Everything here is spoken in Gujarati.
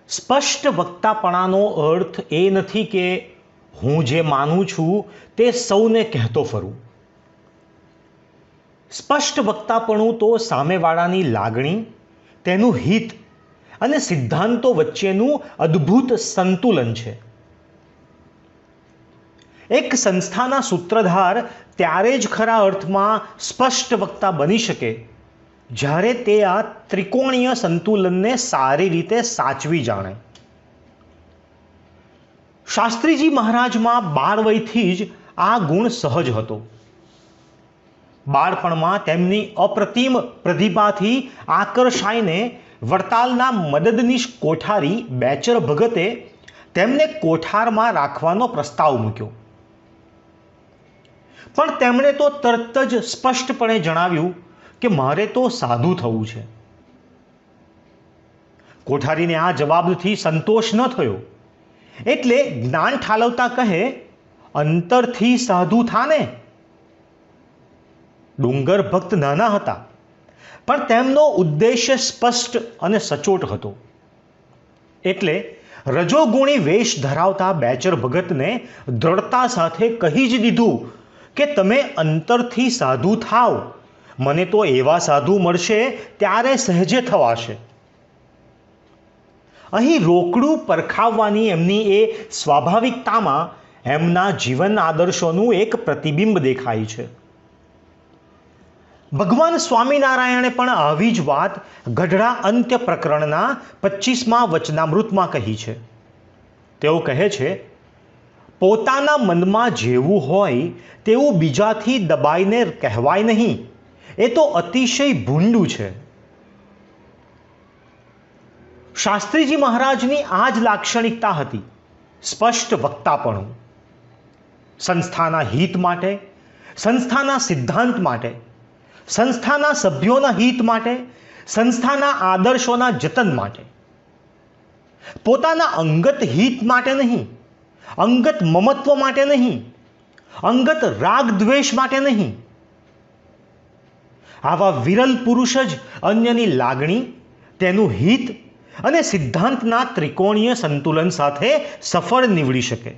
સ્પષ્ટ વક્તાપણાનો અર્થ એ નથી કે હું જે માનું છું તે સૌને કહેતો ફરું. સ્પષ્ટ વક્તાપણું તો સામેવાળાની લાગણી, તેનું હિત અને સિદ્ધાંતો વચ્ચેનું અદ્ભુત સંતુલન છે. એક સંસ્થાના સૂત્રધાર ત્યારે જ ખરા અર્થમાં સ્પષ્ટ વક્તા બની શકે જ્યારે તે આ ત્રિકોણીય સંતુલનને સારી રીતે સાચવી જાણે. શાસ્ત્રીજી મહારાજમાં બાળવયથી જ આ ગુણ સહજ હતો. બાળપણમાં તેમની અપ્રતિમ પ્રતિભાથી આકર્ષાઈને વડતાલના મદદનીશ કોઠારી બેચર ભગતે તેમને કોઠારમાં રાખવાનો પ્રસ્તાવ મૂક્યો. પણ તેમણે તો તરત જ સ્પષ્ટપણે જણાવ્યું કે મારે તો સાધુ થવું છે. કોઠારીને આ જવાબથી સંતોષ ન થયો, એટલે જ્ઞાન ઠાલવતા કહે, અંતરથી સાધુ થાને. ડુંગર ભક્ત નાના હતા, પણ તેમનો ઉદ્દેશ્ય સ્પષ્ટ અને સચોટ હતો. એટલે રજોગુણી વેશ ધરાવતા બેચર ભગતને દ્રઢતા સાથે કહી જ દીધું કે તમે અંતરથી સાધુ થાવ, મને તો એવા સાધુ મળશે ત્યારે સહેજે થવાશે. અહીં રોકડું પરખાવવાની એમની એ સ્વાભાવિકતામાં એમના જીવન આદર્શોનું એક પ્રતિબિંબ દેખાય છે. ભગવાન સ્વામિનારાયણે પણ આવી જ વાત ગઢડા અંત્ય પ્રકરણના 25મા વચનામૃતમાં કહી છે. તેઓ કહે છે, પોતાના મનમાં જેવું હોય તેવું બીજાથી દબાઈને કહેવાય નહીં, એ તો અતિશય ભૂંડું છે. શાસ્ત્રીજી મહારાજની આ જ લાક્ષણિકતા હતી, સ્પષ્ટ વક્તાપણું. સંસ્થાના હિત માટે, સંસ્થાના સિદ્ધાંત માટે, સંસ્થાના સભ્યોના હિત માટે, સંસ્થાના આદર્શોના જતન માટે. પોતાના અંગત હિત માટે નહીં, અંગત મમત્વ માટે નહીં, અંગત રાગ દ્વેષ માટે નહીં. આવા વિરલ પુરુષ જ અન્યની લાગણી, તેનું હિત અને સિદ્ધાંતના ત્રિકોણીય સંતુલન સાથે સફળ નીવડી શકે.